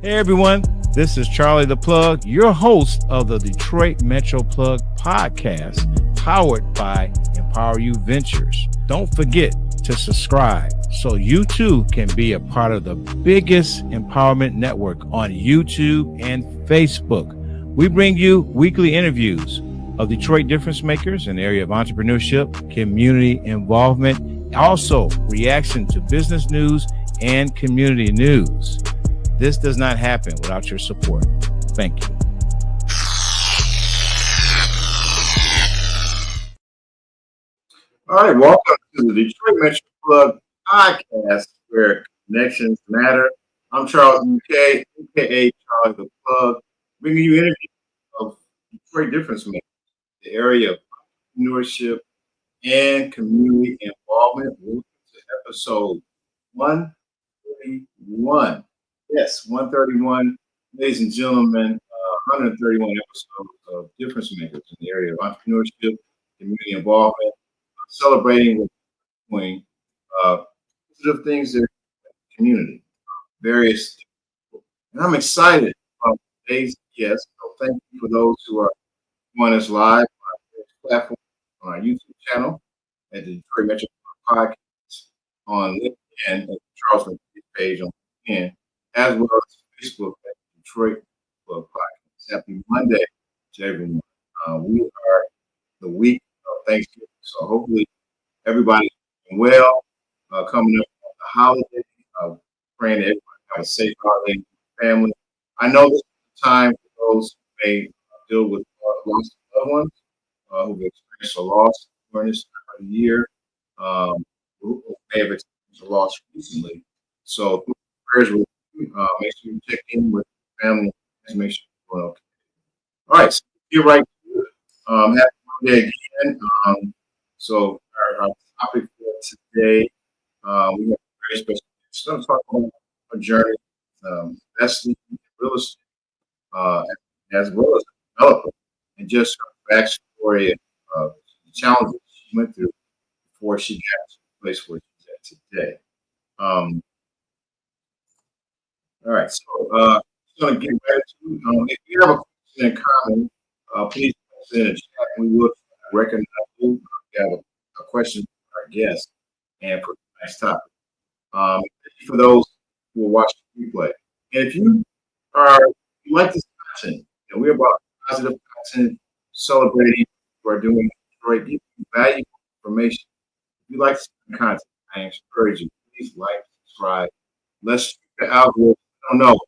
Hey everyone, this is Charlie the Plug, your host of the Detroit Metro Plug podcast, powered by Empower You Ventures. Don't forget to subscribe so you too can be a part of the biggest empowerment network on YouTube and Facebook. We bring you weekly interviews of Detroit difference makers in the area of entrepreneurship, community involvement, also reaction to business news and community news. This does not happen without your support. Thank you. All right, welcome to the Detroit Metro Plug podcast, where connections matter. I'm Charles McKaye, aka Charlie the Plug, bringing you interviews of Detroit difference makers, the area of entrepreneurship and community involvement. Welcome to episode 131. Yes, 131, ladies and gentlemen, 131 episodes of difference makers in the area of entrepreneurship, community involvement, celebrating what we're doing, positive things that are in the community, various. And I'm excited about today's guest. So thank you for those who are joining us live on our platform, on our YouTube channel, at the Detroit Metro Podcast, on LinkedIn, at the Charles McKaye page on LinkedIn, as well as Facebook at the Detroit Plug Podcast. Happy Monday to everyone. We are the week of Thanksgiving, so hopefully everybody's doing well. Coming up on the holiday, praying that everybody have a safe holiday with their family. I know this is the time for those who may deal with loss of loved ones, who've experienced a loss during this time of the year, who may have experienced a loss recently. So prayers with you. Make sure you check in with your family and make sure you're doing okay. All right, so get right to it. Happy Monday again. So our topic for today, we have a very special guest. So I'm talking about a journey, investing in real estate, as well as a developer, and just her backstory and the challenges she went through before she got to the place where she's at today. All right, so I'm going to get back to it. If you have a question in common, please post it in the chat. We will recognize you. If you have a question for our guest and for the next topic. Thank you for those who will watch the replay. And if you like this content, and we're about positive content, celebrating what we're doing in Detroit, giving you valuable information. If you like this content, I encourage you, please like, subscribe. Let's keep the algorithm. I don't know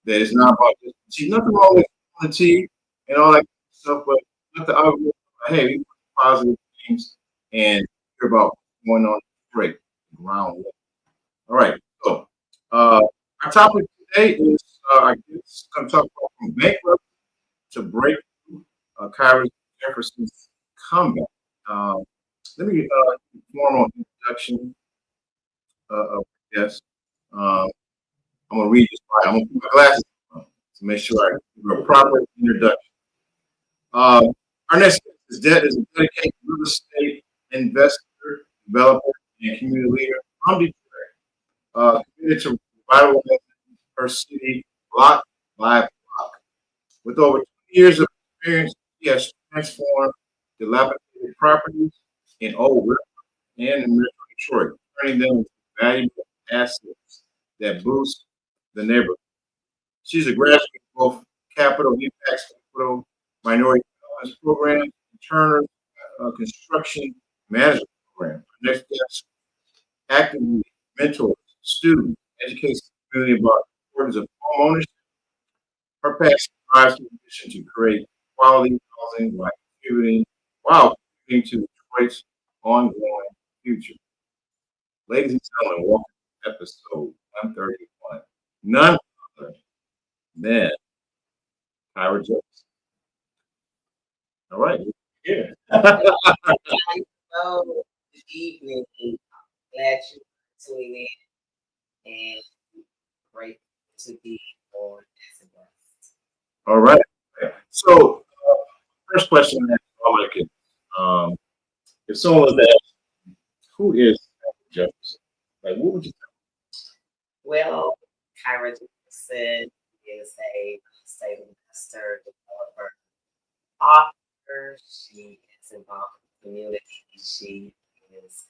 that it's not about just the tea. Nothing wrong with the tea and all that stuff, but let the algorithm, hey, we put positive things and hear about what's going on in Detroit, ground level. All right, so our topic today is I guess I'm talking about from bankruptcy to breakthrough, Kyra Jefferson's comeback. Let me formal introduction of guest. I'm gonna read this part. I'm gonna put my glasses on to make sure I give a proper introduction. Our next guest is a dedicated real estate investor, developer, and community leader from Detroit, committed to revitalizing her city block by block. With over 2 years of experience, she has transformed dilapidated properties in Old River and in Metro Detroit, turning them into valuable assets that boost the neighborhood. She's a graduate of both Capital Impacts Capital Minority Development Program and Turner Construction Management Program. Our next guest actively mentors students, educates the community about the importance of home ownership. Her passion drives her mission to create quality housing while contributing to Detroit's ongoing future. Ladies and gentlemen, welcome to episode 131. None other than Kyra Jefferson. All right, yeah. Hello, good evening. Glad you're tuning in and great to be on as a guest. All right. So, first question I ask all my kids: if someone was to ask, who is Kyra Jefferson? Like, what would you Well, Kyra Jefferson daughter. She is involved in the community. She is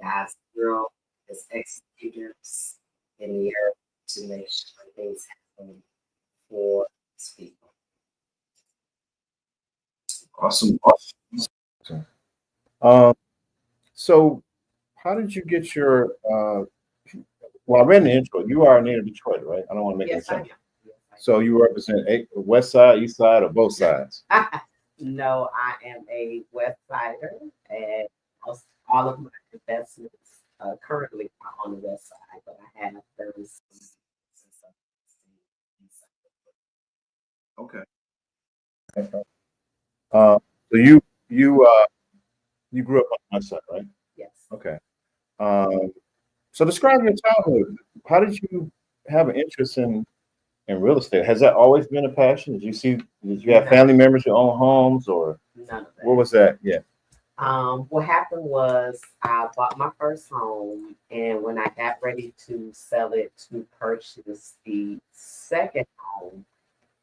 God's girl, as executors in the earth to make sure things happen for his people. Awesome. Awesome. So how did you get your well, I read in the intro, you are a native Detroit, right? I don't want to make Yes, I am. any sense. So you represent West Side, East Side, or both sides? No, I am a West Sider, and all of my investments currently are on the West Side, but I have those. Okay. So you grew up on the West Side, right? Yes. Okay. So describe your childhood. How did you have an interest in real estate? Has that always been a passion? Did you have No. family members who own homes, or None of that. what was that? Yeah. What happened was I bought my first home, and when I got ready to sell it to purchase the second home,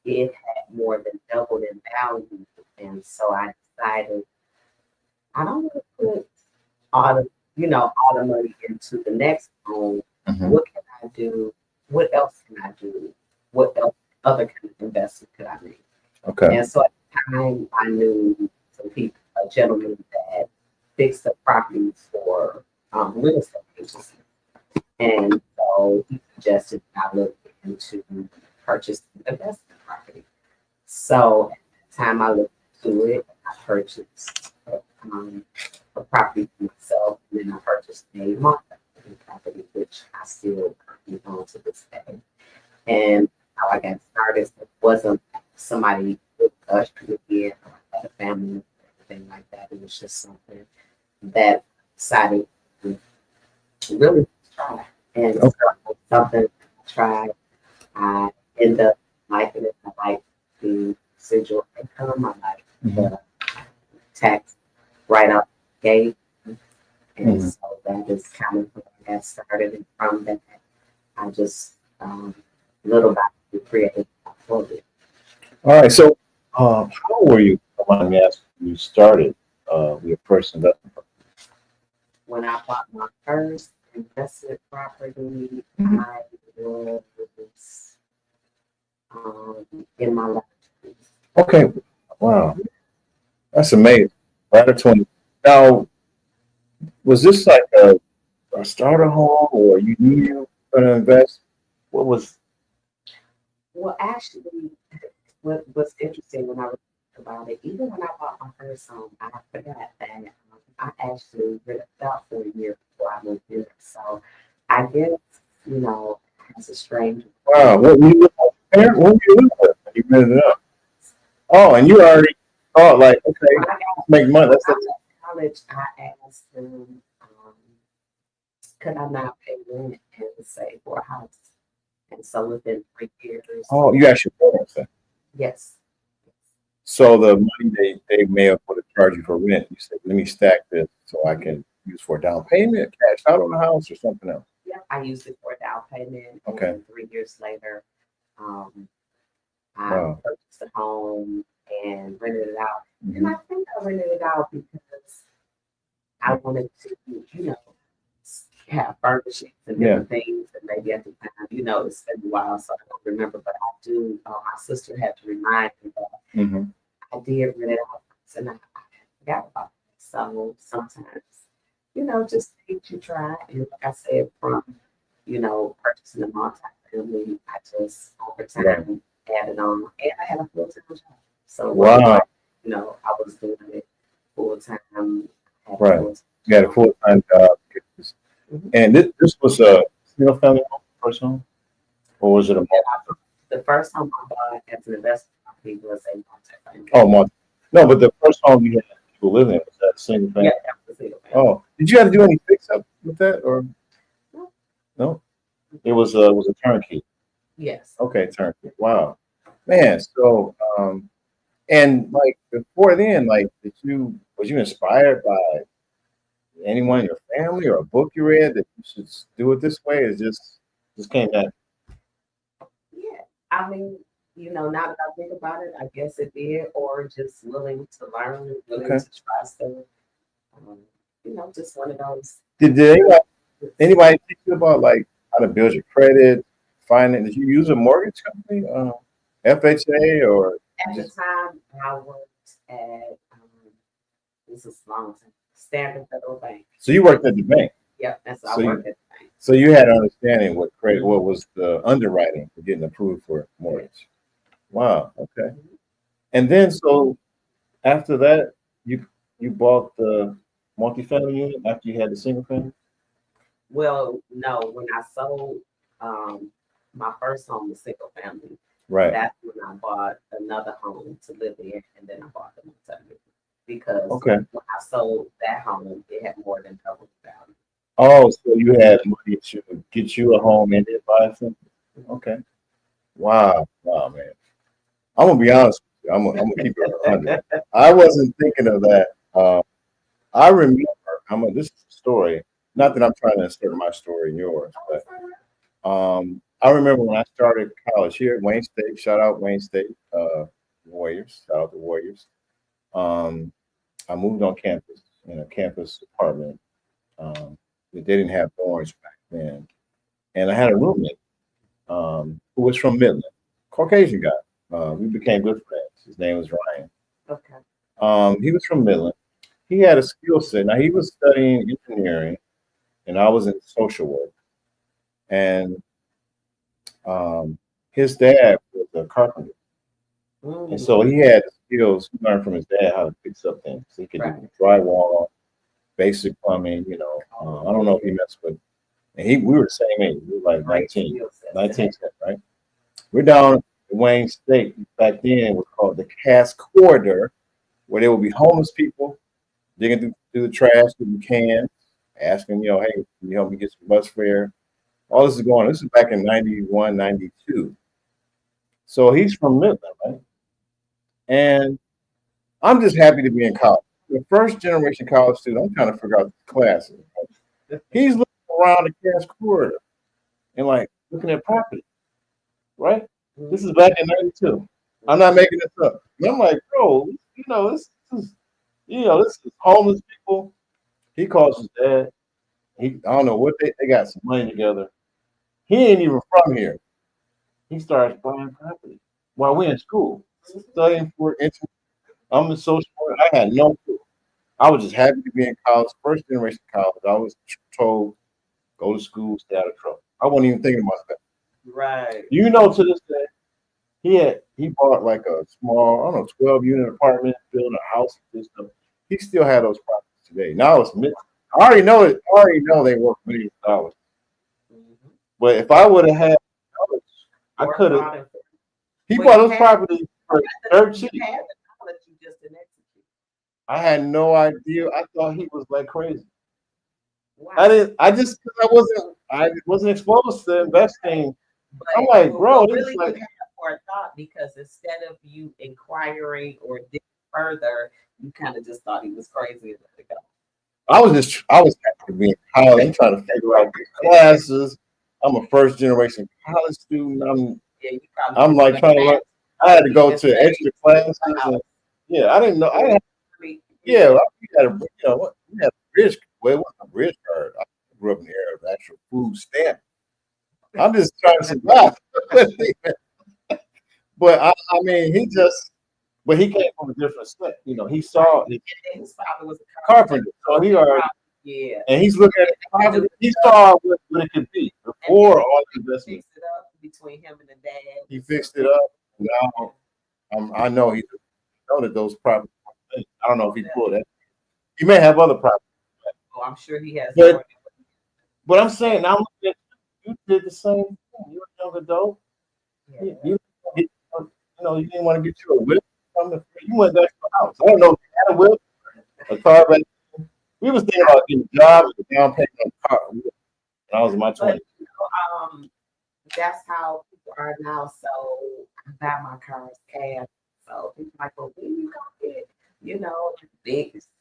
it had more than doubled in value. And so I decided I don't want to put all the money into the next home. Mhm. What can I do? What else can I do? What else other kind of investment could I make? Okay. And so at the time I knew some people, a gentleman that fixed the properties for real estate agencies. And so he suggested I look into purchasing investment property. So at the time I looked into it, I purchased a property for myself, and then I purchased a multi-family property, which I still currently own to this day. And how I got started wasn't somebody who ushered me in, or I had a family or anything like that. It was just something that I decided to really try. And so something I tried, I ended up liking it. I like the residual income. I like the tax right out the gate. And so that is kind of where I got started. And from that, I just little by little created a portfolio. All right. So how old were you? When you started your first investment? When I bought my first investment property, I was in my life. Okay. Wow. That's amazing. Right at 20. Now, was this like a starter home, or you knew you were going to invest? What was? Well, actually, what's interesting when I was about it, even when I bought my first home, I forgot that I actually rented it out for a year before I moved in. So I guess, as a stranger. Wow. What were you with? What were you with when you rented it up? Oh, and you already thought like, okay, When I got make money. That's out of college, I asked them, could I not pay rent and save for a house? And so within 3 years, Oh, you actually bought it. yes. So the money they may have put a charge you for rent, you said, let me stack this so I can use for a down payment, cash out on the house, or something else. Yeah, I used it for a down payment. Okay. And 3 years later, I Wow. purchased a home and rented it out. Mhm. And I think I rented it out because I wanted to, have furnishings and different things. And maybe at the time, it's been a while, so I don't remember. But I do, my sister had to remind me that Mm-hmm. I did rent it out and I forgot about it. So sometimes, just things you try. And like I said, from, purchasing a multi-family, I just over time added on. And I had a full-time job. So, Wow. I was doing it full-time. Right. You had a full-time job. And this was a single family home, first home? Or was it a multi? The first home I bought as an investment property was a multi-family. Oh, multi. No, but the first home you had people living in was that single family? Yeah, that was a single family. Oh, did you have to do any fix up with that, or no? It was a turnkey. Yes. Okay, turnkey. Wow, man. So and like before then, like was you inspired by anyone in your family or a book you read that you should do it this way? It just came back. Yeah. I mean, now that I think about it, I guess it did, or just willing to learn, willing Okay. to try stuff. Just one of those. Did anybody teach you about like how to build your credit, finance? Did you use a mortgage company, FHA, or At the just time, I worked at this is a long time, Standard Federal Bank. so you worked at the bank? Yep, that's I So worked at the bank. So you had an understanding what credit, what was the underwriting for getting approved for mortgage. Wow. Okay. And then so after that, you bought the multifamily unit after you had the single family. Well, no, when I sold my first home, the single family, Right. that's when I bought another home to live in, and then I bought the multifamily because Okay. when I sold that home, it had more than double the value. Oh, so you had money to get you a home and then buy something. Okay. Wow. Wow, man. I'm gonna be honest with you. I'm gonna keep it 100. I wasn't thinking of that. I remember. This is a story. Not that I'm trying to insert my story in yours, but I remember when I started college here at Wayne State. Shout out Wayne State Warriors. Shout out the Warriors. I moved on campus in a campus apartment. They didn't have dorms back then, and I had a roommate who was from Midland, Caucasian guy. We became good friends. His name was Ryan. Okay. He was from Midland. He had a skill set. Now he was studying engineering, and I was in social work. And his dad was a carpenter, and so he had the skills. He learned from his dad how to fix up things. He could do drywall, basic plumbing. I don't know if he messed with. And we were the same age. We were like 19, 10, right? We're down at Wayne State. Back then, it was called the Cass Corridor, where there would be homeless people digging through the trash, through the cans, asking, hey, can you help me get some bus fare? All this is going on. This is back in 91, 92. So he's from Midland, right? And I'm just happy to be in college. The first generation college student, I'm trying to figure out the classes. He's looking around the Cass Corridor and like looking at property, right? This is back in 92. I'm not making this up. And I'm like, bro, this is homeless people. He calls his dad. I don't know what they got some money together. He ain't even from here. He starts buying property while we're in school, studying for internship. I'm in social work. I had no clue. I was just happy to be in college, first generation college. I was told, go to school, stay out of trouble. I wasn't even thinking about that. Right. To this day, he bought like a small, I don't know, 12-unit apartment, built a house and stuff. He still had those properties today. Now it's I already know it. I already know they worth millions of dollars. But if I would have had knowledge, I could have. He bought those properties for dirt cheap. I had no idea. I thought he was like crazy. Wow. I wasn't exposed to investing. But I'm like, bro, this is like for a thought, because instead of you inquiring or digging further, you kind of just thought he was crazy and let it go. I was happy to be in college. I'm trying to figure out the classes. I'm a first generation college student. I'm like trying to learn. I had to go to extra classes. I didn't know. We had a bridge. Well, it wasn't a bridge card. I grew up in the era of actual food stamp. I'm just trying to survive. But but he came from a different set. He saw his father was a carpenter, so he already. Yeah. And he's looking at the property. He saw what it could be before all the investment. Fixed it up between him and the dad. He fixed it up. Now I know he know that those properties. I don't know if he pulled that. He may have other properties. Oh, I'm sure he has. But I'm saying now you did the same thing. You were a young adult. Yeah. You didn't want to get you a whip. You went back to the house. I don't know if you had a whip, a car back. We was thinking about getting a job with a down payment on a car when I was in my 20s. That's how people are now. So I buy my cars cash. So people like, well, when you gonna get,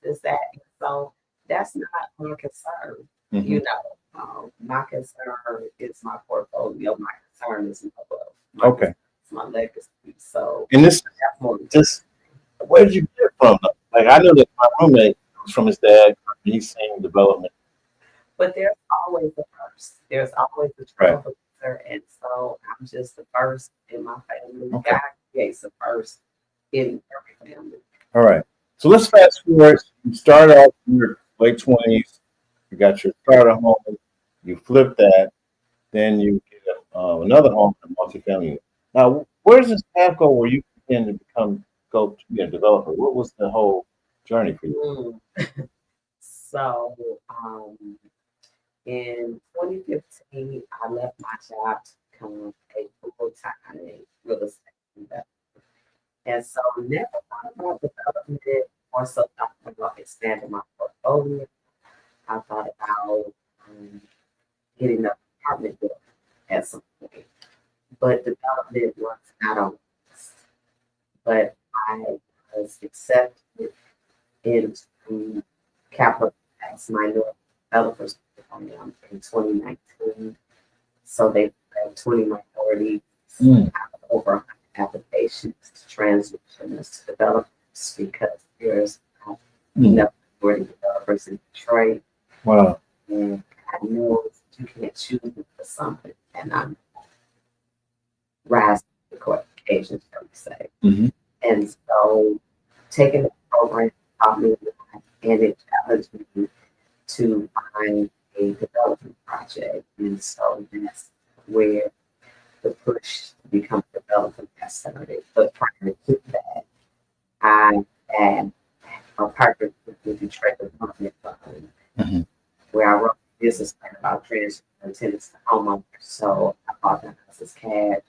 this, that. So that's not my concern. Mm-hmm. My concern is my portfolio. My concern is my wealth. Okay. It's my legacy. So, And this that's more. just, where did you get it from? Like, I know that my roommate was from his dad. He's saying development. But there's always the first. There's always the trailblazer, and so I'm just the first in my family. Okay. God creates the first in every family. All right. So let's fast forward. You start off in your late 20s. You got your starter home. You flip that. Then you get another home in a multifamily. Now, where does this path go where you begin to go to be a developer? What was the whole journey for you? So, in 2015, I left my job to become a full-time real estate investor. And so never thought about development or so thought about expanding my portfolio. I thought about getting an apartment building at some point. But development was not on the list. But I was accepted into capital as minority developers program in 2019. So they had 20 minorities out of over 100 applications to transition us to developers because there's enough minority developers in Detroit. Wow. And I know you can't choose for something, and I'm rising to the occasion, shall we say. Mm-hmm. And so taking the program taught me a lot, and it challenged me to find a development project. And so that's where the push to become a developer got started. But prior to that, I had a partner with the Detroit Development Fund, where I wrote a business plan about transferring tenants to homeowners. So I bought the house as cash.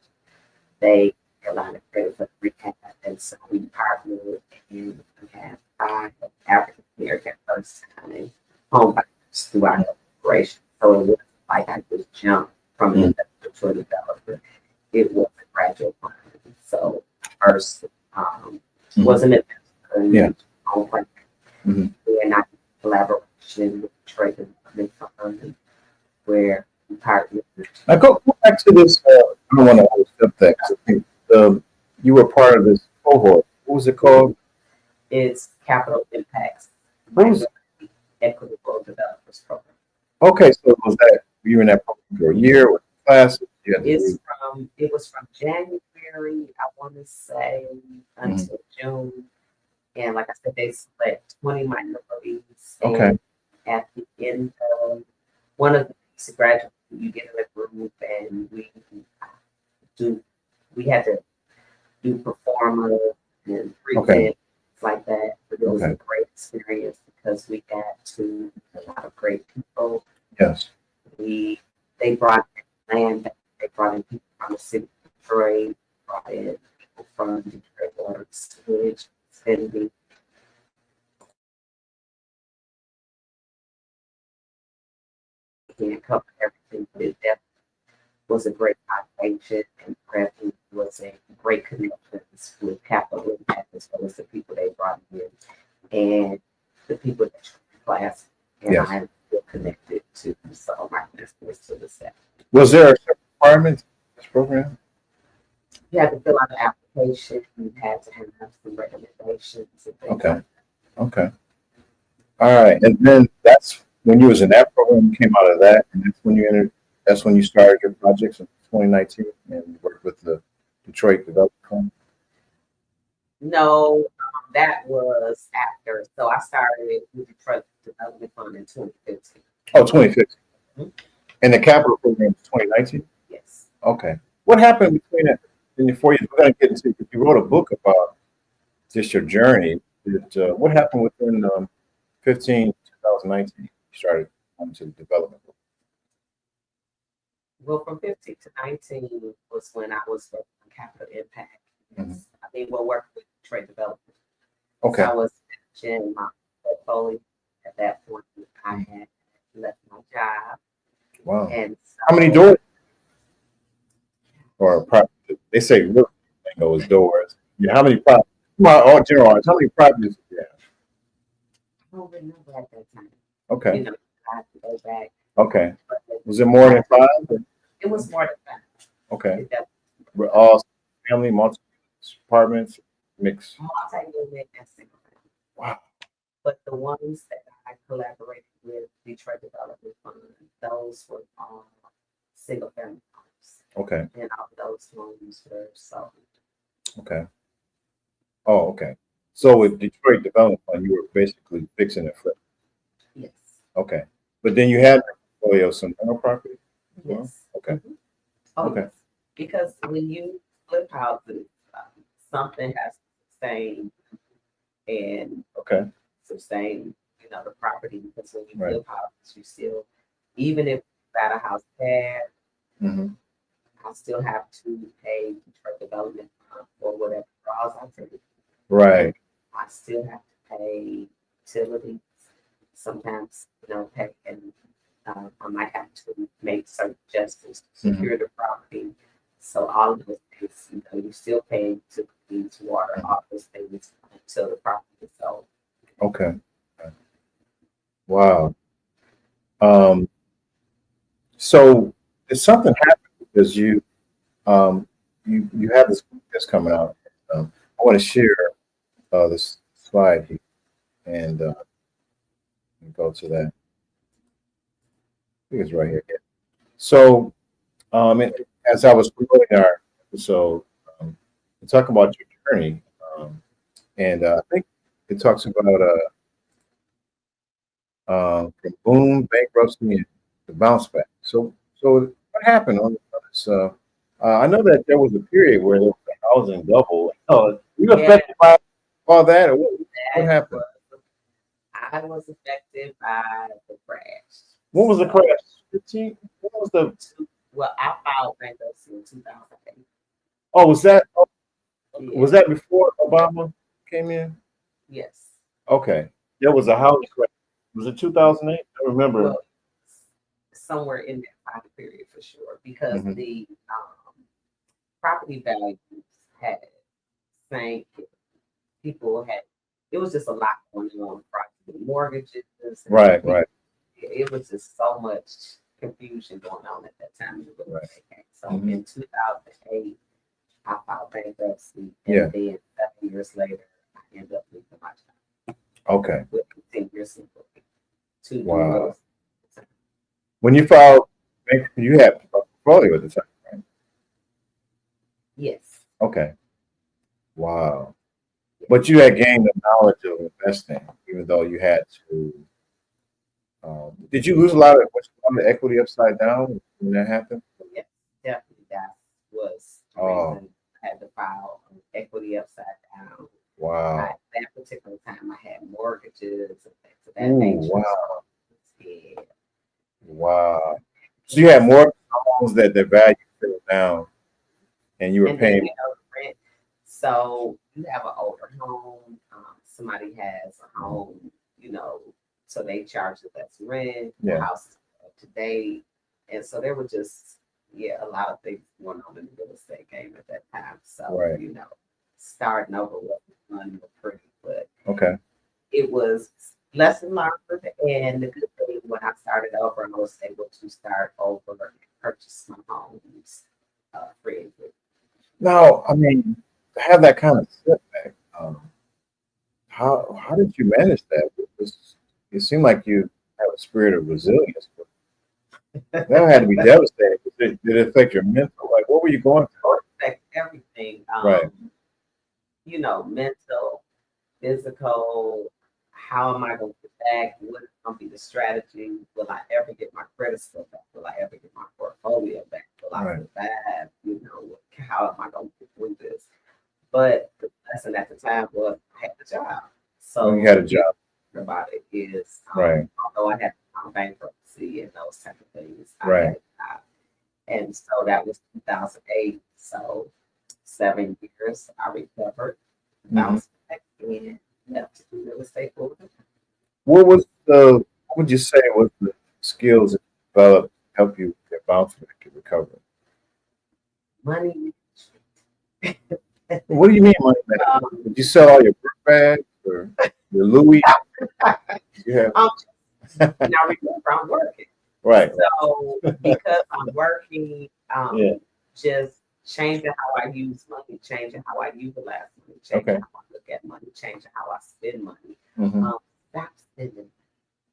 They a line of credit for the rehab, and so we partnered, and we had 5 African American first time home buyers throughout the operation. So it wasn't like I just jumped from an investor to a developer. It was a gradual plan. So first was an investor in home plan, and I collaboration with the Detroit Development Fund, where we partnered. Now go back to this. I don't want to overstep that because I think you were part of this cohort. What was it called? It's Capital Impacts Equitable Developers Program. Okay, so was that you were in that program for a year or classes? It was from January, I want to say, until June. And like I said, they select 20 minorities. Okay. And at the end of one of the graduates, you get in a group, and we had to do performers and present like that. But it was a great experience because we got to meet a lot of great people. Yes. They brought in land, they brought in people from the city of Detroit, brought in people from Detroit Water Sewage, Infinity. Can't cover everything, but it definitely was a great foundation, and prepping was a great connections with Capital Impact as well as the people they brought in and the people that took the class, and I am still connected to. So my business to the set. Was there a requirement in this program? You had to fill out an application. You had to have some recommendations. And things Okay. All right, and then that's when you was in that program. You came out of that, and that's when you entered. That's when you started your projects in 2019 and worked with the Detroit Development Fund. No, that was after. So I started with the Detroit Development Fund in 2015. Oh, 2015. And the capital program is 2019? Yes. Okay. What happened between that and the 4 years? We're going to get into, you wrote a book about just your journey. What happened within 2019? You started into the development. Well, from 15 to 19 was when I was working on Capital Impact. I mean, we'll work with Detroit Development. Okay. So I was managing my portfolio at that point. I had left my job. Wow. And so, how many doors? Or they say real lingo is doors. Yeah, how many properties? All general, how many properties do you have? I don't remember at that time. Okay. You know, I have to go back. Okay. Was it more than 5? It was more than 5. Okay. We're all family, multi. apartments, mix. Multi-unit and single family. Wow. But the ones that I collaborated with Detroit Development Fund, those were all single family homes. Okay. And all of those homes were sold. Okay. Oh, okay. So with Detroit Development Fund, you were basically fixing it flip. Yes. Okay. But then you had a portfolio of some rental property as well? Yes. Okay. Mhm. Oh, Okay. yes. Because when you flip houses, something has to sustain and Okay. sustain, the property. Because when you Right. flip houses, you still, even if you got a house bad, Mm-hmm. I still have to pay Detroit Development Fund for whatever draws I take. Right. I still have to pay utilities. Sometimes, pay, and I might have to make certain adjustments to secure the property. So all of those things, you still pay to use water, all those things until the property is sold. Okay. Wow. So did something happen because you have this book that's coming out. I want to share this slide here and go to that. I think it's right here. Yeah. So as I was promoting our episode, we talk about your journey, and I think it talks about from boom, bankruptcy, and the bounce back. So what happened on this? I know that there was a period where there was a housing bubble. Oh, you affected by all that, or what happened? I was affected by the crash. What was the crash? 15? What was the? Well, I filed bankruptcy in 2008. Oh, was that? Yeah. Was that before Obama came in? Yes. Okay, there was a housing crash. Was it 2008? I remember. Well, somewhere in that time period for sure, because the property values had sank. People had, it was just a lot going on. Property mortgages. Right, right. It was just so much confusion going on at that time. Right. So in 2008, I filed bankruptcy, Yeah. and then 7 years later, I ended up leaving my job. Okay. With 10 years single. Wow. When you filed, you had a portfolio at the time, right? Yes. Okay. Wow. But you had gained the knowledge of investing, even though you had to. Did you lose a lot of the equity upside down when that happened? Yes, definitely. That was the reason I had to file equity upside down. Wow. At that particular time, I had mortgages and things of that nature. Wow. Yeah. Wow. So you had more homes that their value fell down, and you were paying. Rent. So you have an older home. Somebody has a home, so they charge it less rent. Yeah. The house is up to date, and so there were just a lot of things going on in the real estate game at that time. So Right. starting over wasn't pretty, but Okay. it was lesson learned. And the good thing when I started over, I was able to start over and purchase my homes free and clear. Now, I mean, to have that kind of setback, how did you manage that? It seemed like you have a spirit of resilience. That had to be devastating. Did it affect your mental? Like, what were you going through? It affects everything. Right. Mental, physical. How am I going to get back? What is going to be the strategy? Will I ever get my credit score back? Will I ever get my portfolio back? Will I survive? How am I going to get through this? But the lesson at the time was I had a job. So you had a job. About it is, Although I had bankruptcy and those type of things, I right. had a job. And so that was 2008. So 7 years I recovered, bounced back in, left to do real estate full time. What would you say was the skills that you developed to help you get bounce back and recover? Money. What do you mean money management? Did you sell all your book bags or your Louis? Yeah. Now remember, I'm working. Right. So because I'm working, just changing how I use money, changing how I utilize money, changing how I look at money, changing how I spend money. Stop spending.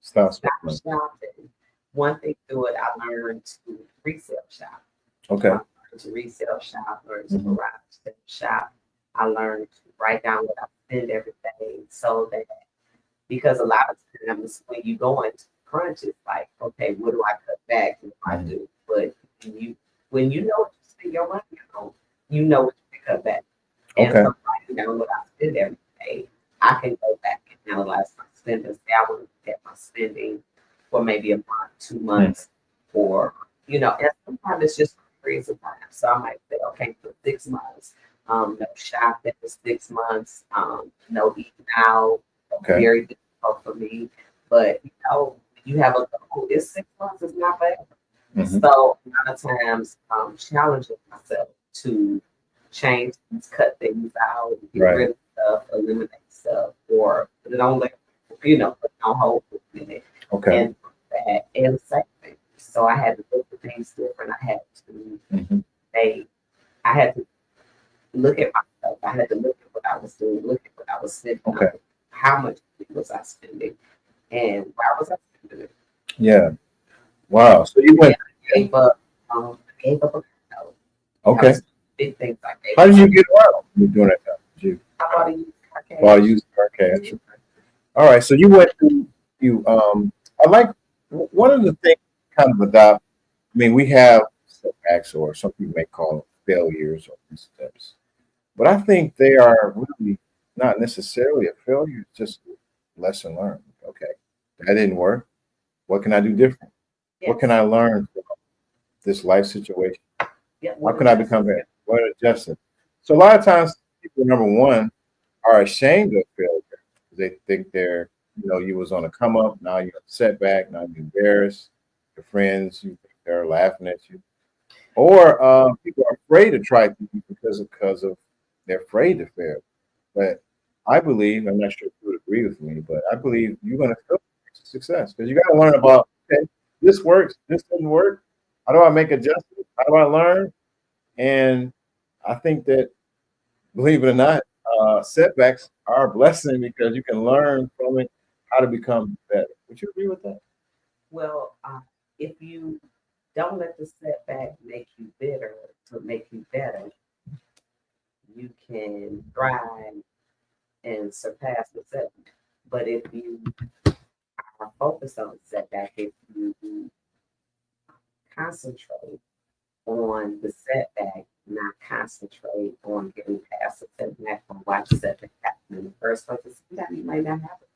Stop shopping. One thing through it, I learned to resale shop. Okay. I learned to resale shop, learned to garage sale shop. I learned to write down what I spend every day, so that, because a lot of times when you go into crunch, it's like, okay, what do I cut back? What do I do? But when you know what you spend your money on, you know what you can cut back. And so writing down what I spend every day, I can go back and analyze my spending. Say I want to look at my spending for maybe a month, 2 months, or, and sometimes it's just periods of time. So I might say, okay, for 6 months, no shopping for 6 months, no eating out, very difficult for me. But, you have a goal, it's 6 months, it's not bad. So a lot of times, challenging myself to change things, cut things out, get rid of stuff, eliminate stuff, or put it on, put it on hold for a minute. And and same thing. So I had to look at things different. I had to I had to look at myself. I had to look at what I was doing, look at what I was spending. How much was I spending, and why was I spending it? Yeah. Wow. So you went. I gave up a car. Okay. Big things like that. How did you get around when you're doing that? I bought a used car cash. Bought a used car cash. All right. So you went to I like one of the things kind of adopt. I mean, we have setbacks, or some people may call them failures or missteps, but I think they are really not necessarily a failure. It's just lesson learned. Okay, that didn't work. What can I do different? What can I learn from this life situation? How can I become better? What adjustment? So a lot of times people, number one, are ashamed of failure. They think they're, you was on a come up, now you're a setback, now you're embarrassed. Your friends, you think they're laughing at you. Or people are afraid to try things because of they're afraid to fail. But I believe, I'm not sure if you would agree with me, but I believe you're going to fail to success, because you got to learn about, okay, this works, this doesn't work. How do I make adjustments? How do I learn? And I think that, believe it or not, setbacks are a blessing, because you can learn from it how to become better. Would you agree with that? Well, if you don't let the setback make you bitter to make you better, you can thrive and surpass the setback. But if you are focused on the setback, if you concentrate on the setback, not concentrate on getting past the setback, or watch the setback happen in the first place, sometimes you might not have it.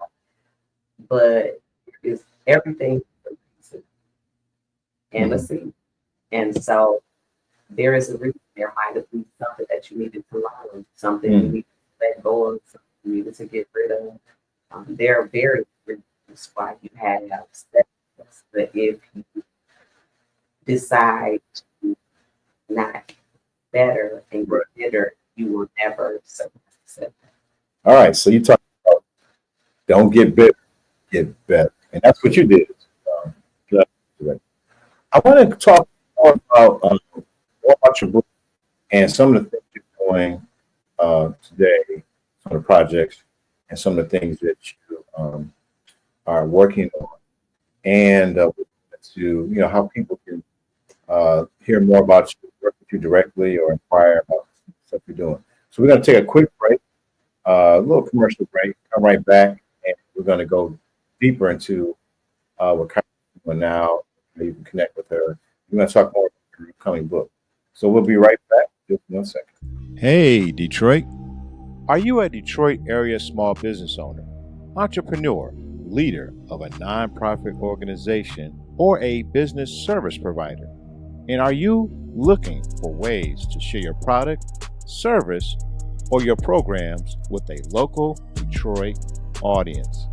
But it's everything for a reason and a season. And so there is a reason. There might have been something that you needed to learn, something you needed to let go of, something you needed to get rid of. There are very reasons why you had setbacks. But if you decide to not better and get bitter, you will never surpass the setback. All right. So you talk about don't get bitter, get better. And that's what you did. I want to talk more about your book and some of the things you're doing today, some of the projects and some of the things that you are working on, and to how people can hear more about you, work with you directly, or inquire about stuff you're doing. So we're going to take a quick break, a little commercial break, come right back, and we're going to go deeper into what Kyra is doing now. You can connect with her. We're going to talk more about her upcoming book. So we'll be right back in just 1 second. Hey, Detroit. Are you a Detroit area small business owner, entrepreneur, leader of a nonprofit organization, or a business service provider? And are you looking for ways to share your product, service, or your programs with a local Detroit audience?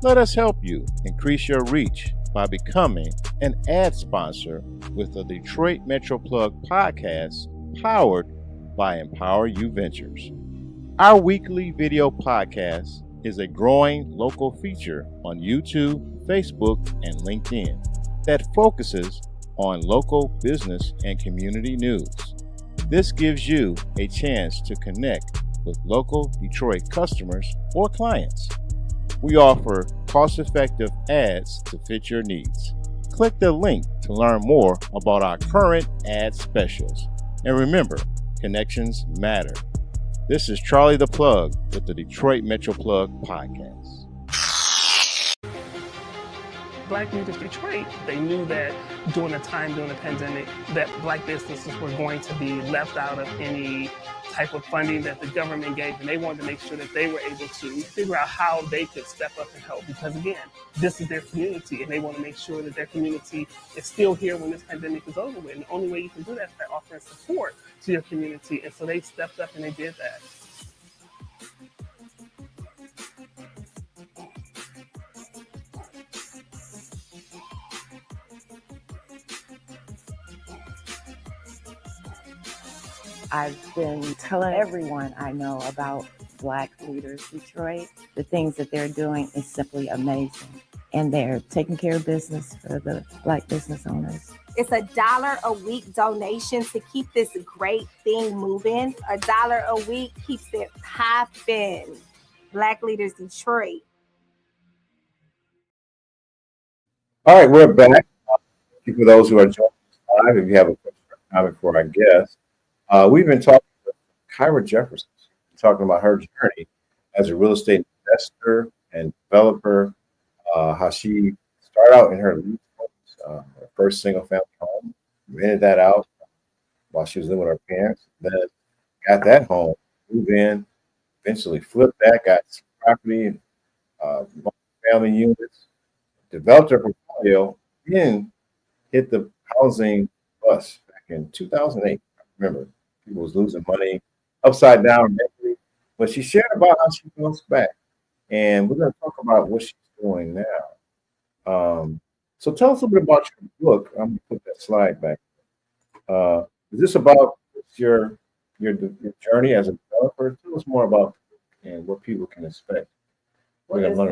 Let us help you increase your reach by becoming an ad sponsor with the Detroit Metro Plug podcast, powered by Empower You Ventures. Our weekly video podcast is a growing local feature on YouTube, Facebook, and LinkedIn that focuses on local business and community news. This gives you a chance to connect with local Detroit customers or clients. We offer cost-effective ads to fit your needs. Click the link to learn more about our current ad specials. And remember, connections matter. This is Charlie the Plug with the Detroit Metro Plug Podcast. Black Leaders Detroit, they knew that during the pandemic, that Black businesses were going to be left out of any type of funding that the government gave, and they wanted to make sure that they were able to figure out how they could step up and help, because again, this is their community, and they want to make sure that their community is still here when this pandemic is over with. And the only way you can do that is by offering support to your community, and so they stepped up and they did that. I've been telling everyone I know about Black Leaders Detroit. The things that they're doing is simply amazing. And they're taking care of business for the Black business owners. It's $1 a week donation to keep this great thing moving. $1 a week keeps it popping. Black Leaders Detroit. All right, we're back. Thank you for those who are joining us live. If you have a question or comment for our guest, we've been talking with Kyra Jefferson, talking about her journey as a real estate investor and developer, how she started out in her lease homes, her first single family home, rented that out while she was living with her parents, then got that home, moved in, eventually flipped that, got some property, family units, developed her portfolio, then hit the housing bust back in 2008. I remember people was losing money upside down mentally, but she shared about how she bounced back, and we're going to talk about what she's doing now. So tell us a bit about your book. I'm going to put that slide back. Is this about your journey as a developer? Tell us more about it and what people can expect. Well, it's not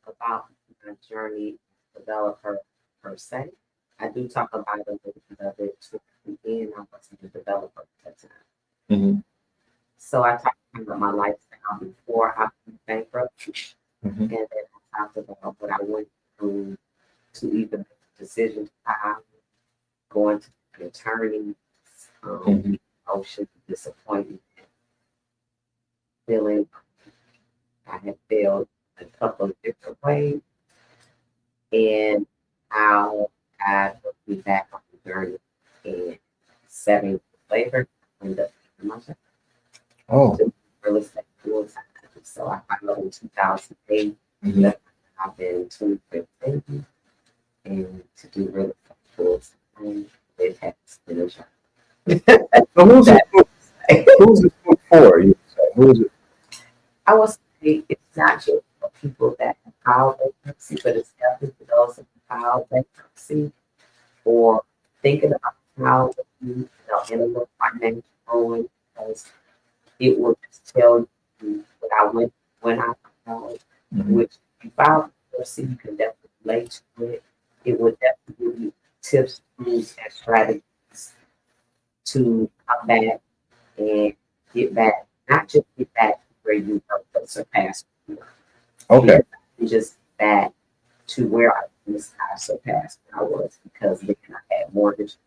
about my journey as a developer per se. I do talk about a little bit of it too. And I wasn't a developer at that time. Mm-hmm. So I talked about my lifestyle before I went bankrupt. Mm-hmm. And then I talked about what I went through to even make the decision to file, going to an attorney, emotion, disappointment, feeling I had failed a couple of different ways, and how God put me back on the journey. And 7 years later, I ended up getting myself. Oh. Real estate full time. So I filed in 2008. Mm-hmm. I've been 2015, and to do real estate full time, it has been a journey. So who's this book for? You say? Who is it? I would say it's not just for people that have filed bankruptcy, but it's definitely for those that have filed bankruptcy or thinking about how you handle financial ruin, because it will just tell you what I went when I filed, which if you file bankruptcy, you can definitely relate to it. It would definitely give you tips, tools, and strategies to come back and get back, not just get back where you were, but surpass where you were. Okay. And just back to where I surpassed where I was, because then I had mortgages.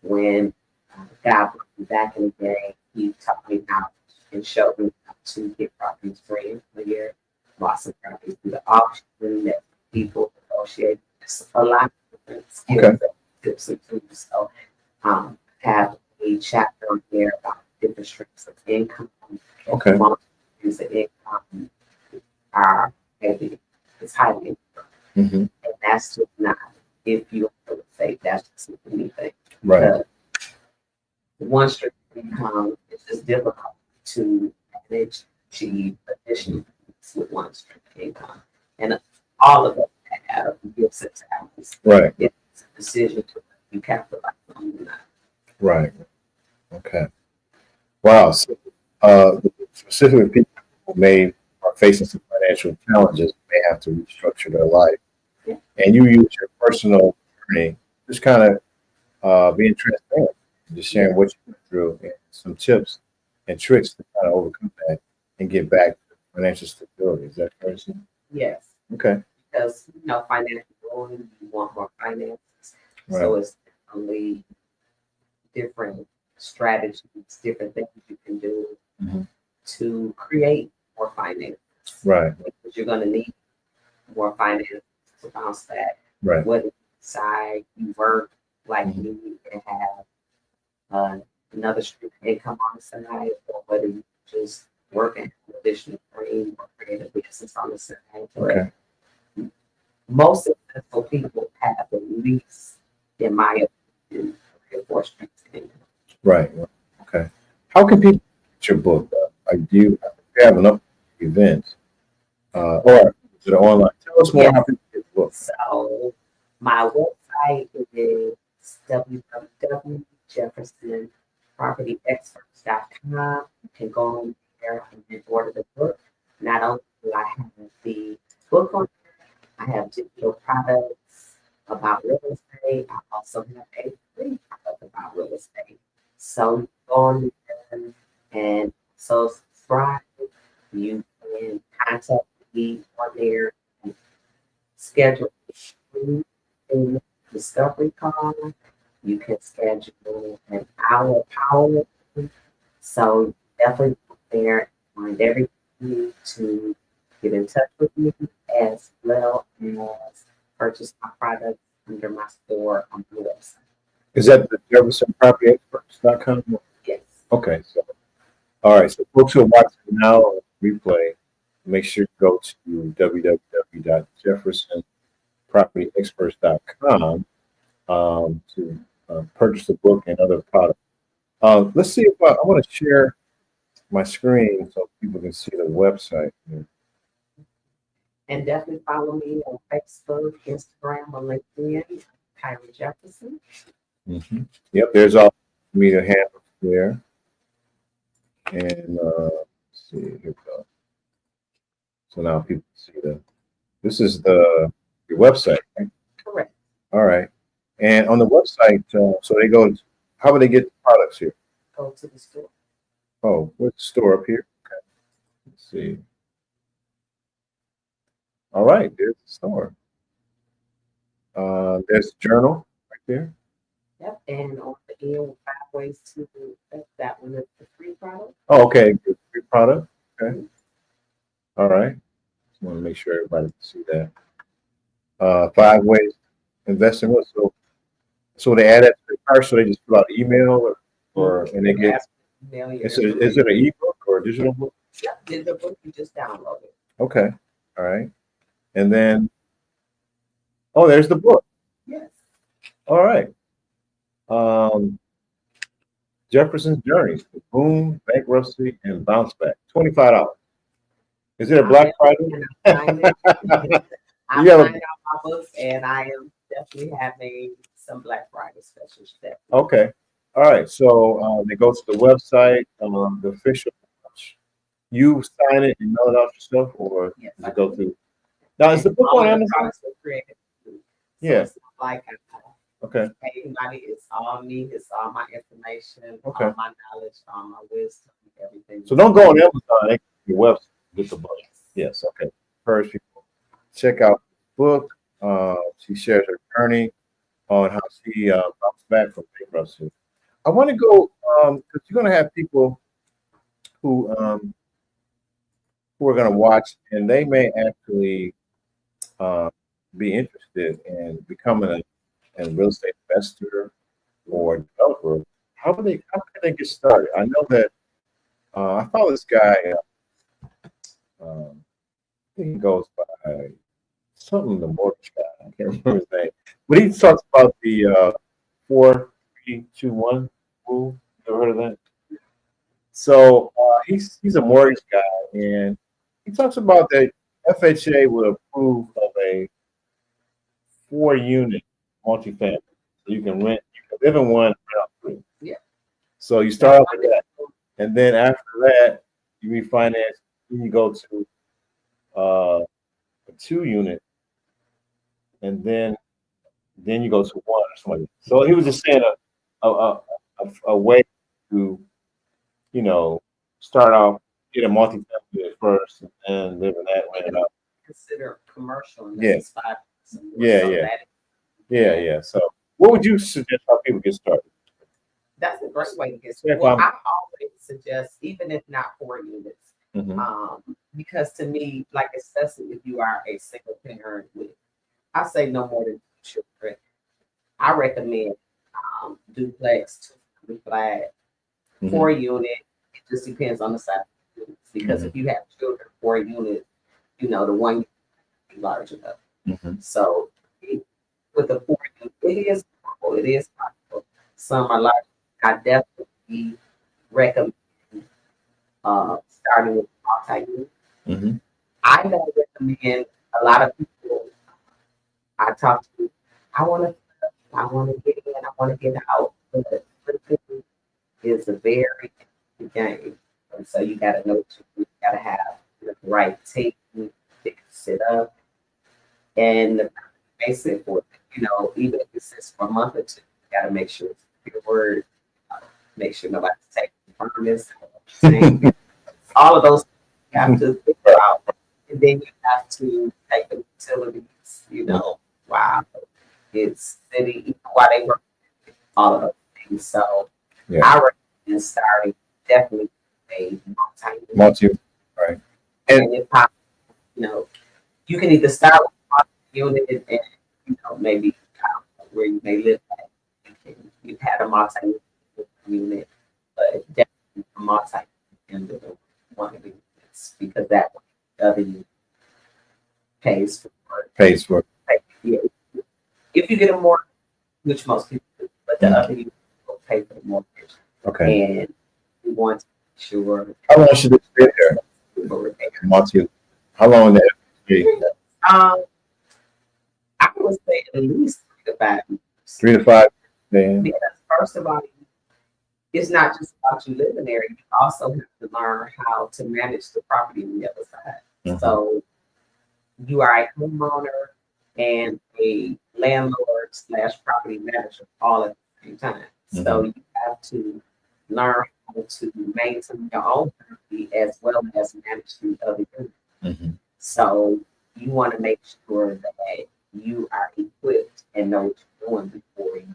When God put me back in the game, He taught me how and showed me how to get properties free a year. Lots of properties through the auction, that people negotiate. It's a lot of different skills, and tips and tools. So have a chapter on there about different streams of income. Okay. Streams of income are heavy. It's highly income. Mm-hmm. And that's just not, if you have to say, that's just anything. Right. One stream of income is just difficult to manage, achieve additional things with one stream of income. And all of us have gifts and talents. Right. It's a decision to you capitalize on or not. Right. Okay. Wow. So, specifically, people who are facing some financial challenges may have to restructure their life. Yeah. And you use your personal journey, just kind of being transparent, just sharing what you went through and some tips and tricks to kind of overcome that and get back to financial stability. Is that correct? Yes, Okay. because financial growing, you want more finances. Right. So it's only different strategies, different things you can do to create more finance. Right. Because you're going to need more finance to bounce back. Right. Whether you decide you work like you need to have another stream of income on the side, or whether you just work in additional dream or create a business on the side. Okay. But most successful people have at least, in my opinion, 4 streams of income. Right. Okay. How can people get your book? Do you have enough events? Or is it online? Tell us more how people get the book. So my website is www.jeffersonpropertyexperts.com. You can go on there and order the book. Not only do I have the book on there, I have digital products about real estate. I also have a free product about real estate. So you go on there and so subscribe. You can contact me on there and schedule a discovery call. You can schedule an hour power. So definitely go there and find everything you need to get in touch with me, as well as purchase my products under my store on the website. Is that the JeffersonPropertyExperts.com? Yes. Okay. So, all right. So folks who are watching now on replay, make sure you go to www.jeffersonpropertyexperts.com to purchase the book and other products. Let's see if I want to share my screen so people can see the website here. And definitely follow me on Facebook, Instagram, or LinkedIn, Kyra Jefferson. Yep, there's all media handles there. And let's see, here we go. So now people see this is your website, right? Correct. All right. And on the website, so they go, how would they get the products here? Go to the store. Oh, where's the store up here? Okay. Let's see. All right, there's the store. There's the journal right there. Yep, and on the end, 5 ways to that one is the free product. Oh, okay, the free product. Okay. All right. Just want to make sure everybody can see that. 5 ways to invest in what? So they add that to the cart, so they just fill out the email or and they get. Is it an ebook or a digital book? Yeah, digital book. You just download it. Okay. All right. And then, oh, there's the book. Yes. All right. Jefferson's Journey, Boom, Bankruptcy, and Bounce Back. $25. Is it a Black Friday? I'm finding out my books, and I am definitely having some Black Friday specials there. Okay. All right. So they go to the website, the official. You sign it and mail it out yourself, or yes, does it go through? Now, is the book on Amazon? Yeah. So like Okay. anybody, it's all me, it's all my information, Okay. all my knowledge, all my wisdom, everything. So don't go on Amazon. They go to your website to get the book. Yes. Okay. Encourage people check out the book. She shares her journey on how she bounced back from bankruptcy. I want to go because you're going to have people who are going to watch, and they may actually be interested in becoming a real estate investor or developer. How can they get started? I know that I follow this guy. I think he goes by something, the mortgage guy. I can't remember his name, but he talks about the 4-3-2-1 rule. Ever heard of that? So he's a mortgage guy, and he talks about that FHA will approve of a 4-unit multifamily. So you can live in one, rent out 3. Yeah. So you start off with that, and then after that, you refinance. Then you go to a 2-unit, and then you go to 1 or something. So he was just saying a way to, start off, get a multifamily at first, and then live in that way. Consider commercial and Yeah. this is 5%. Yeah, So yeah. that- Yeah. So, what would you suggest how people get started? That's a great way to get Yeah, started. Well, fine. I always suggest, even if not 4 units, because to me, like especially if you are a single parent with, I say no more than 2 children, I recommend duplex, 2 flat, 4 unit. It just depends on the size of the units. Because if you have children, 4 units, the one unit is large enough. So with the 4 unit, it is possible. It is possible. Some are large. I definitely recommend starting with multi-unit. I don't recommend a lot of people I talk to. I want to get in. I want to get out. But flipping is a very interesting game, and so you got to know what you got to have the right team that can sit up and the basic work. Even if it's just for a month or two, you got to make sure it's your word. Make sure nobody's taking from this. All of those you have to figure out. And then you have to take the utilities, wow. It's city, while they work, all of those things. So I recommend starting definitely a Multi, right. And if possible, you can either start with a unit and, maybe where you may live at. You had a multi-unit, but definitely a multi-unit one of the units because that one, the other unit pays for it. Yeah. If you get a mortgage, which most people do, but the other unit will pay for the mortgage. Okay. And we want to make sure. How long should it stay there? Multi. How long that be? I would say at least 3 to 5 years. 3 to 5 years. Because first of all, it's not just about you living there. You also have to learn how to manage the property on the other side. So you are a homeowner and a landlord / property manager all at the same time. So you have to learn how to maintain your own property as well as manage the other units. So you want to make sure that you are equipped and know what you're doing before you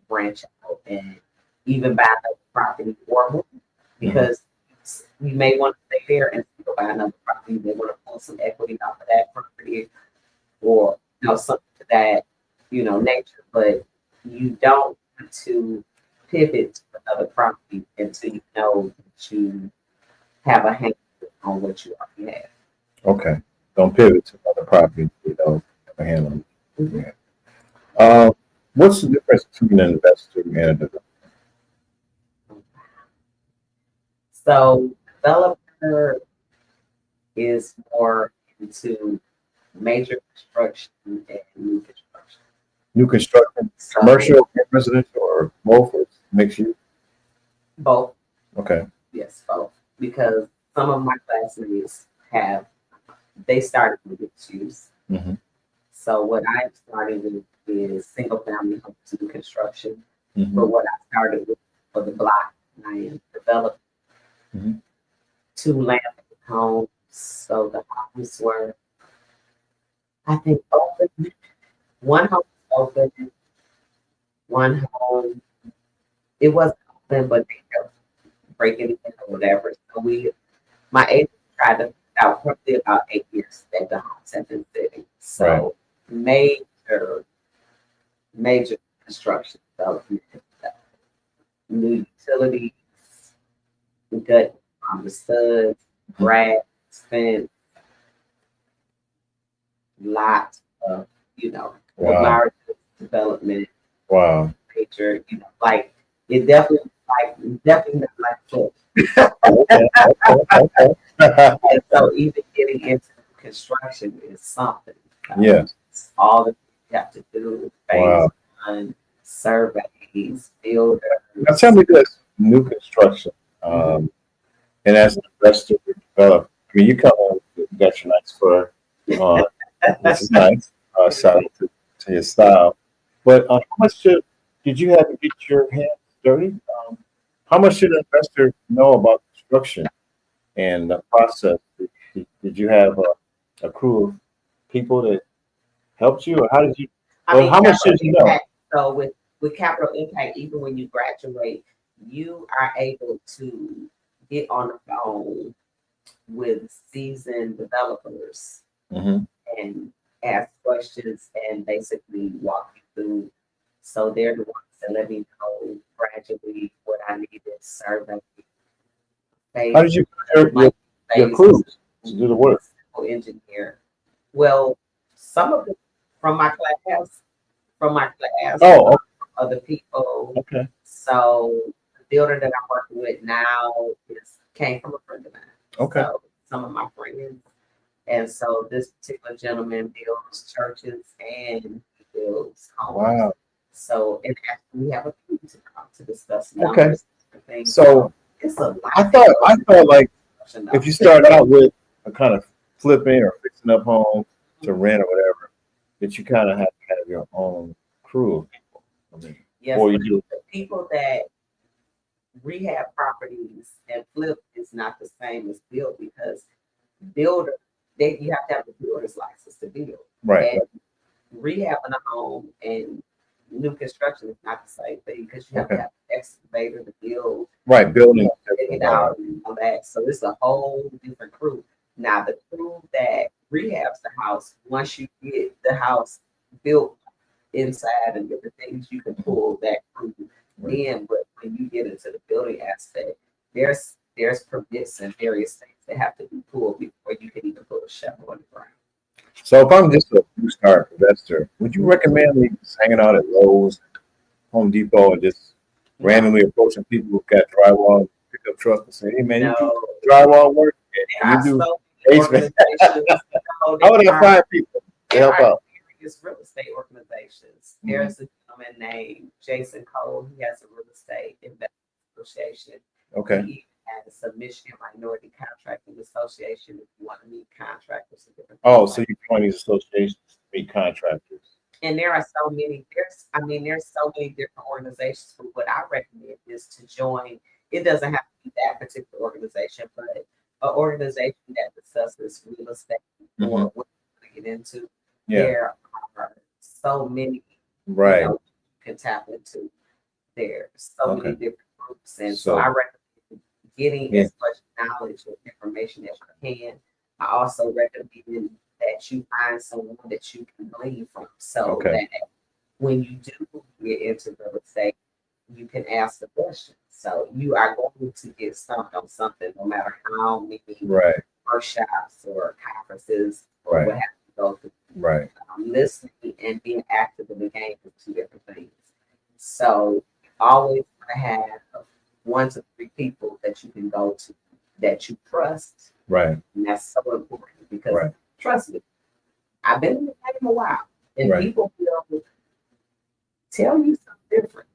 branch out and even buy another property or move. Because you may want to stay there and still buy another property. You may want to pull some equity off of that property or something to that nature. But you don't want to pivot to another property until you know that you have a handle on what you already have. Okay. Don't pivot to another property, have a handle. What's the difference between an investor and a developer? So developer is more into major construction and new construction. New construction, commercial, residential, or both, or mixed use? Both. Okay. Yes, both. Because some of my classmates they started with mixed use. So what I started with is single family homes new construction. But what I started with for the block, I am developing 2 land homes. So the homes were, I think, open. One home was open. One home, it wasn't open, but they kept breaking it in or whatever. So my agent tried to out probably about 8 years that the homes have been sitting. So major construction development, new utilities, gut on the studs, grass, fence, lots of, large development. Wow. Major, like it definitely not like foot. And so even getting into construction is something. Yes. All that you have to do is phase one, surveys, builders. Now tell me this, new construction, and as an investor or developer, I mean, you come in, you got your nice fur on, which is nice, shout out to your style. But how much did you have to get your hands 30. How much should an investor know about construction and the process? Did you have a crew of people that helped you, or how did you? Well, how much should you know? So with capital impact, even when you graduate, you are able to get on the phone with seasoned developers Mm-hmm. and ask questions and basically walk you through. So they're the ones that let me know gradually what I needed, survey. How did you prepare your crew to do the work? Engineer. Well, some of them from my class, Oh, other people. okay. So the builder that I'm working with now came from a friend of mine. Okay. So some of my friends. And so this particular gentleman builds churches and he builds homes. Wow. So and we have a team to discuss Okay. things. So it's a lot. I thought like if you start out with a kind of flipping or fixing up homes to rent or whatever, that you kind of have to have your own crew of people. I mean, Yes, or you do. the people that rehab properties and flip is not the same as build because builder, you have to have a builder's license to build. Right. And rehabbing a home and new construction is not the same thing because you have to have an excavator to build. Right, building. It out and all that. So it's a whole different crew. Now the crew that rehabs the house, once you get the house built inside and different things, you can pull that crew in. But when you get into the building aspect, there's permits and various things that have to be pulled before you can even put a shovel on the ground. So if I'm just a new start investor, would you recommend me just hanging out at Lowe's, Home Depot, and just randomly approaching people who've got drywall, pickup truck, and say, "Hey man, you do drywall work? And you do basement." How would I find people to help out? Various real estate organizations. There's a gentleman named Jason Cole. He has a real estate investment association. Okay. He has a Michigan Minority Contracting Association. If you want to meet contractors and different. Oh, so you join these associations to meet contractors. And there are so many. There's so many different organizations. But what I recommend is to join. It doesn't have to be that particular organization, but an organization that discusses real estate or what you get into. Yeah. There are so many Right. you can tap into. There's so many different groups, and So- so I recommend getting as much knowledge and information as you can. I also recommend that you find someone that you can glean from, so that when you do get into real estate, you can ask the question. So you are going to get stumped on something, no matter how many workshops or conferences or what have you go through. Right. Listening and being active in the game are two different things. So always have 1 to 3 people that you can go to that you trust. Right. And that's so important because trust me, I've been in the game a while and people will tell you something different.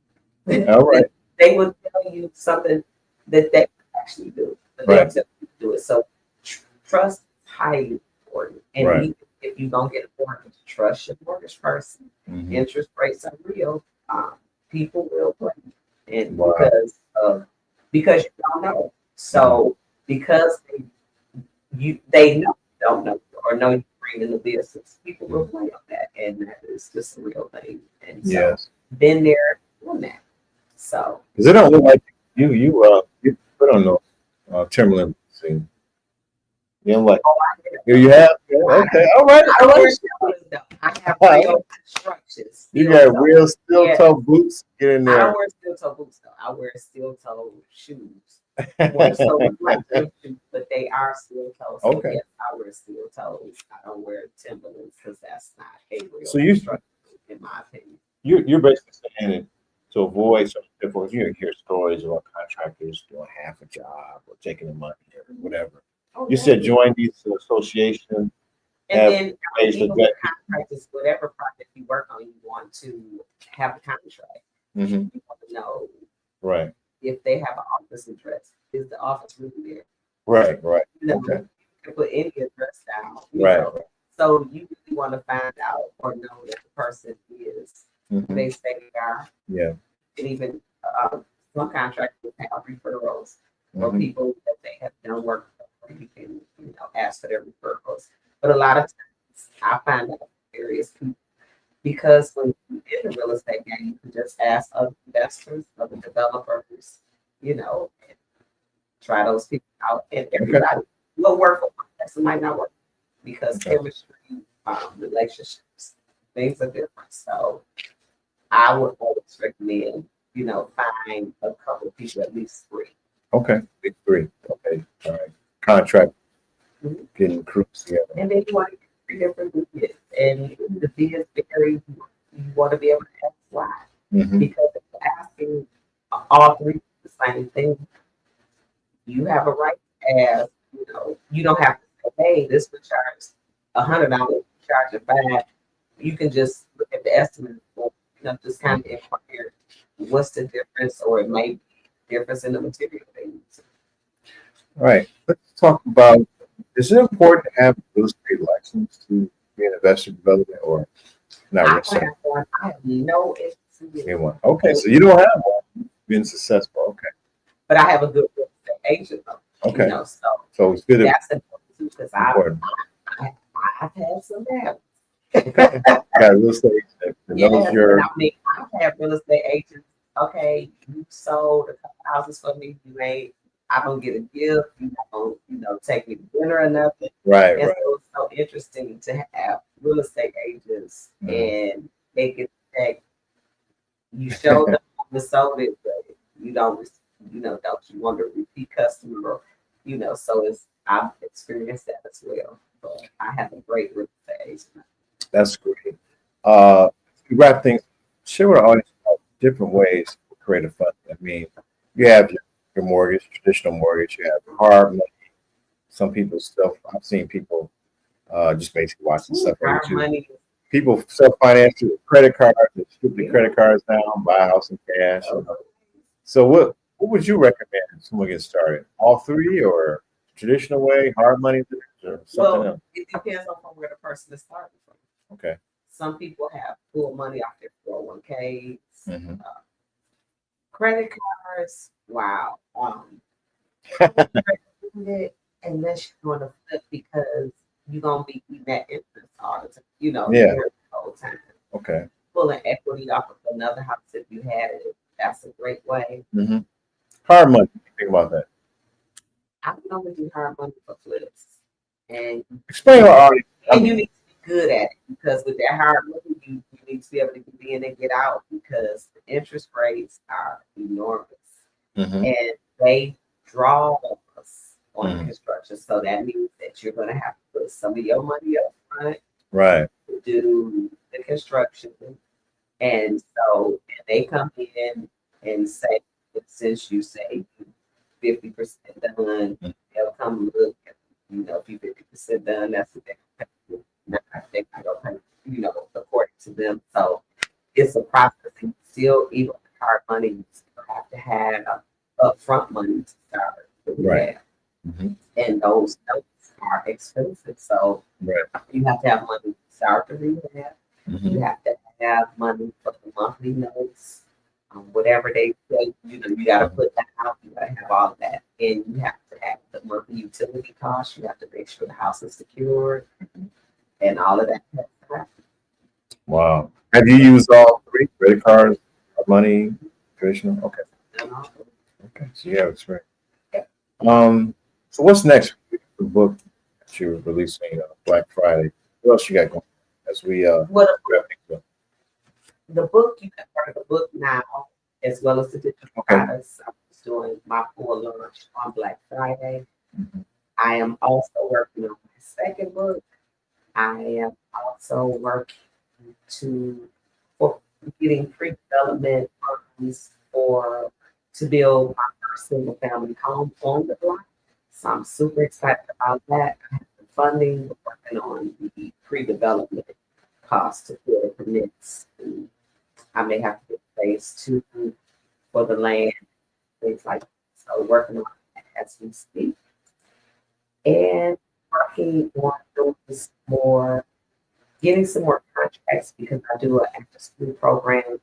All right. They will tell you something that they actually do, but they'll tell you to do it. So trust is highly important. And even if you don't get a mortgage, trust your mortgage person. Interest rates are real. People will play. And because you don't know. So because they know you don't know or know you're bringing the business, people will play on that. And that is just a real thing. And so been there doing that. So because it don't look like you put on those Timberland boots. You know, like you have? Okay, all right. I wear though. I have real structures. You got real steel toe boots. Get in there. I don't wear steel toe boots though. I wear steel toe shoes. But they are steel toes. So yes, I wear steel toes. I don't wear Timberlands because that's not a real structure, in my opinion. You're basically saying it to avoid some difficult. You hear stories about contractors doing half a job or taking the money or whatever. You said join these associations. And then even with contractors, whatever project you work on, you want to have a contract. You want to know if they have an office address. Is the office really there? Right. You know, you can put any address down. You know? So you really want to find out or know that the person is who they say they are. Yeah. And even some contractors have referrals for people that they have done work for. You can, ask for their referrals. But a lot of times I find out various people, because when you're in the real estate game, you can just ask other investors, other developers, and try those people out. And everybody will work for one person, might not work, because chemistry, relationships, things are different. So I would always recommend, find a couple of people, at least 3. Okay, big 3. Okay, all right. Contract, getting crews together. And then you want to get 3 different bids. And the bids vary. You want to be able to ask why. Because if you're asking all 3 the same thing, you have a right to ask, you don't have to say, hey, this would charge $100, charge it 5. You can just look at the estimate for, just kind of inquire what's the difference, or it may be difference in the material things. All right, let's talk about, is it important to have a real estate license to be an investor development, or not necessarily? I have no interest in one. Okay, so you don't have one, being successful. Okay. But I have a good real estate agent though. Okay. So it's good. That's important too, because I've had some bad. Got a real estate agent that knows your. I've had real estate agents. Okay, you sold a couple houses for me. I don't get a gift. You don't, take me to dinner or nothing. Right. So it's so interesting to have real estate agents, and they can check. You show them the sold it, but you don't. Don't you want a repeat customer? So I've experienced that as well. But I have a great real estate agent. That's great. To wrap things, share with our audience about different ways to create a fund. I mean, you have your mortgage, traditional mortgage, you have hard money. Some people I've seen people just basically watching stuff on YouTube. Money. People self-finance through credit cards, they strip the credit cards down, buy a house in cash. So what would you recommend if someone gets started? All 3, or traditional way, hard money, or something else? It depends on where the person is starting from. Okay. Some people have full money off their 401ks, credit cards. Wow. Unless you're going to flip, because you're going to be eating that interest all the time. The whole time. Okay. Pulling equity off of another house if you had it, that's a great way. Hard money. Think about that. I can only do hard money for flips. And explain to our audience. And you need to be good at it, because with that hard money, you need to be able to get in and get out, because the interest rates are enormous. And they draw us on construction. So that means that you're going to have to put some of your money up front. Right. To do the construction. And so they come in and say, since you say 50% done, they'll come look at, if you 50% done, that's what they're not going to pay, according to them. So it's a process. And still, even with hard money, you still have to have upfront money to start with. Right. And those notes are expensive. So you have to have money to start the rehab. You have to have money for the monthly notes. Whatever they say, you got to put that out. You got to have all of that. And you have to have the monthly utility costs. You have to make sure the house is secured and all of that. Wow. Have you used all 3? Credit cards, money, traditional? Okay. Okay. So you have experience. So what's next for the book that you're releasing Black Friday? What else you got going on as we wrap things up? The book, you can order the book now, as well as the digital products. I'm just doing my full launch on Black Friday. I am also working on my second book. I am also working for getting pre-development funds to build my first single family home on the block. So I'm super excited about that. I have the funding, working on the pre-development costs to build the permits. I may have to get phase 2 for the land, things like that. So working on that as we speak. And working on doing getting some more contracts, because I do an after school program,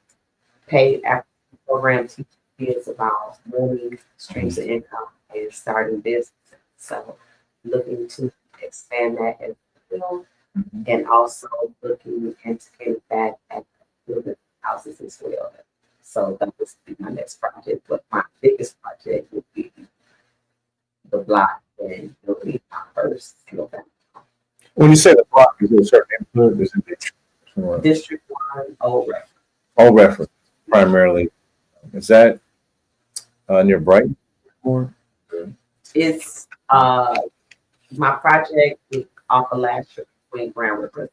paid after school program teaching kids about money, streams of income, and starting business. So looking to expand that as well, and also looking into getting back at building houses as well. So that would be my next project. But my biggest project would be the block and building my first single family. When you say the block, is there a certain neighborhood? Is it District 1, Old Reference. all reference primarily? Is that near Brighton? It's my project is off of last year between Grand River.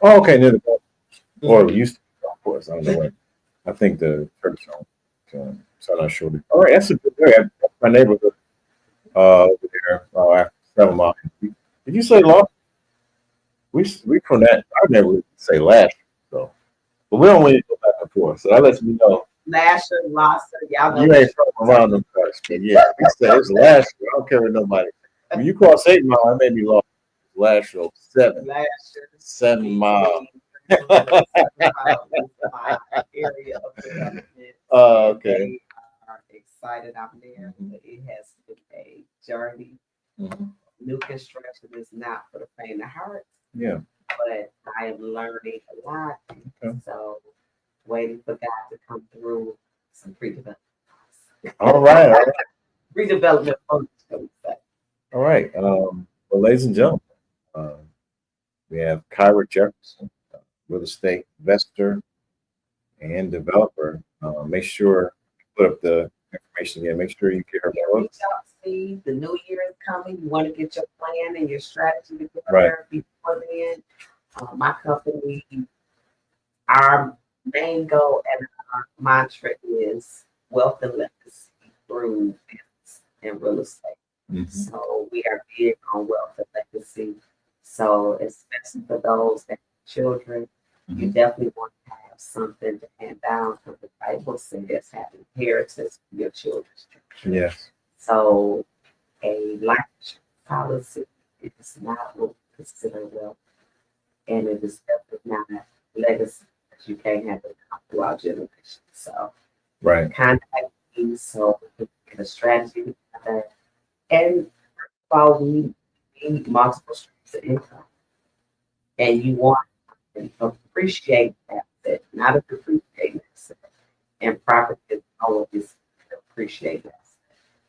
Oh, okay, near the golf. Or used to be golf course. I don't know what. I think the church on. So I'm not sure. All right, that's a good area. That's my neighborhood over there. After 7 miles. Did you say Lost? We from that. Our neighborhood say last. So, but we don't really go back and forth. So I let you know. Lasher, Losser, y'all know. You ain't from around them parts, but yeah, we say it's last year. I don't care what nobody. When you cross 8 mile, I may be lost. Last year, 7. Lasher, 7 miles. my area of development. Okay. They are excited I'm there, but it has been a journey. New construction is not for the faint of heart. Yeah. But I am learning a lot. Okay. So waiting for God to come through some pre-development. All right. Redevelopment funds, I would say. All right. Well, ladies and gentlemen, we have Kyra Jefferson, real estate investor and developer. Make sure you put up the information again. Make sure you get her book. Reach out, see, the new year is coming. You want to get your plan and your strategy together Right. before then. My company, our main goal and our mantra is wealth and legacy through business and real estate. So we are big on wealth and legacy. So especially for those that have children, you definitely want to have something to hand down, because the Bible says have inheritance for your children's children. Yes. So a life insurance policy is not what we consider wealth, and it is definitely not legacy, because you can't have it throughout generations. So Right. contact me so we can get a strategy together. And while we need multiple streams of income, and you want to appreciate that, not appreciate that. And property is always appreciate that,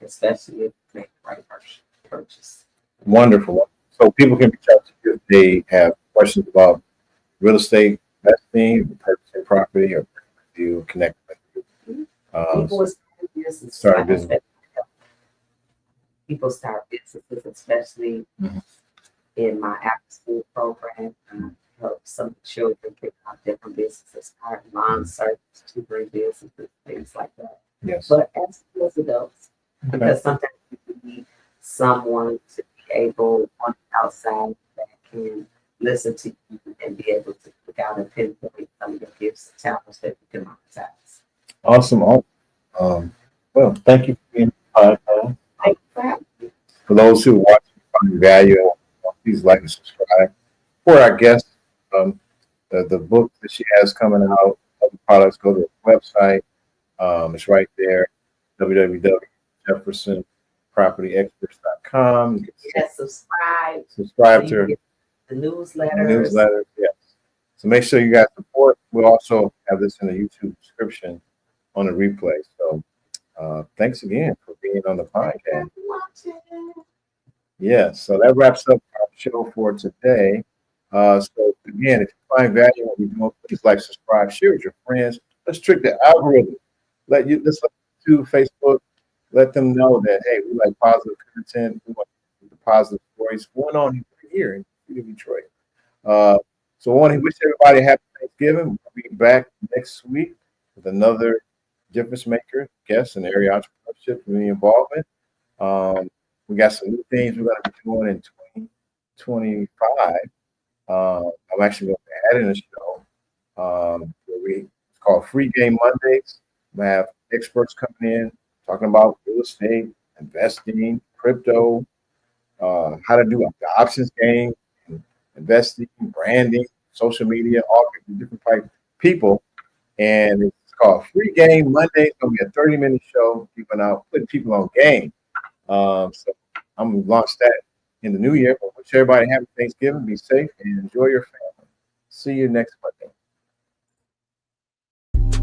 especially if you make the right purchase. Wonderful. So people can reach out to you if they have questions about real estate investing, purchasing property, or you connect with you. People start businesses. Start like I business. said, people start businesses, especially in my after school program. Help some children pick out different businesses, start lawn service, tutoring businesses, things like that. Yes. But as adults, because sometimes you need someone to be able on the outside that can listen to you and be able to pick out and pinpoint some of your gifts and talents that you can monetize. Awesome. Well, thank you for being on the podcast. Thank you for having me. For those who are watching, find value, please like and subscribe. For our guests, the book that she has coming out, other products, go to the website. It's right there, www.jeffersonpropertyexperts.com. Yes, subscribe. Subscribe So to you her get the newsletters. newsletter. Yes. So make sure you guys support. We'll also have this in the YouTube description on the replay. So thanks again for being on the podcast. Yeah, so that wraps up our show for today. So again, if you find value in what we're doing, please like, subscribe, share with your friends. Let's trick the algorithm. Let's let to Facebook. Let them know that hey, we like positive content. We want the positive stories going on here in Detroit. So I want to wish everybody a happy Thanksgiving. We'll be back next week with another difference maker, guest, and area entrepreneurship, community involvement. We got some new things we're going to be doing in 2025. I'm actually going to add in a show it's called Free Game Mondays. We have experts coming in talking about real estate, investing, crypto, how to do the options game, investing, branding, social media, all different type of people. And it's called Free Game Monday. It's going to be a 30-minute show, putting people on game. So I'm going to launch that in the new year. But wish everybody happy Thanksgiving. Be safe and enjoy your family. See you next Monday.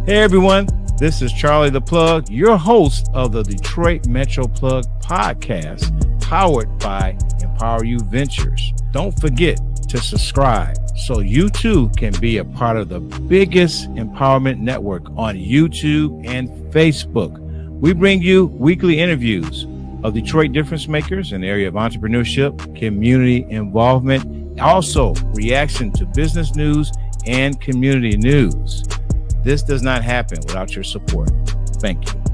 Hey everyone, this is Charlie the Plug, your host of the Detroit Metro Plug podcast, powered by Empower You Ventures. Don't forget to subscribe so you too can be a part of the biggest empowerment network on YouTube and Facebook. We bring you weekly interviews of Detroit difference makers in the area of entrepreneurship, community involvement, also reaction to business news and community news. This does not happen without your support. Thank you.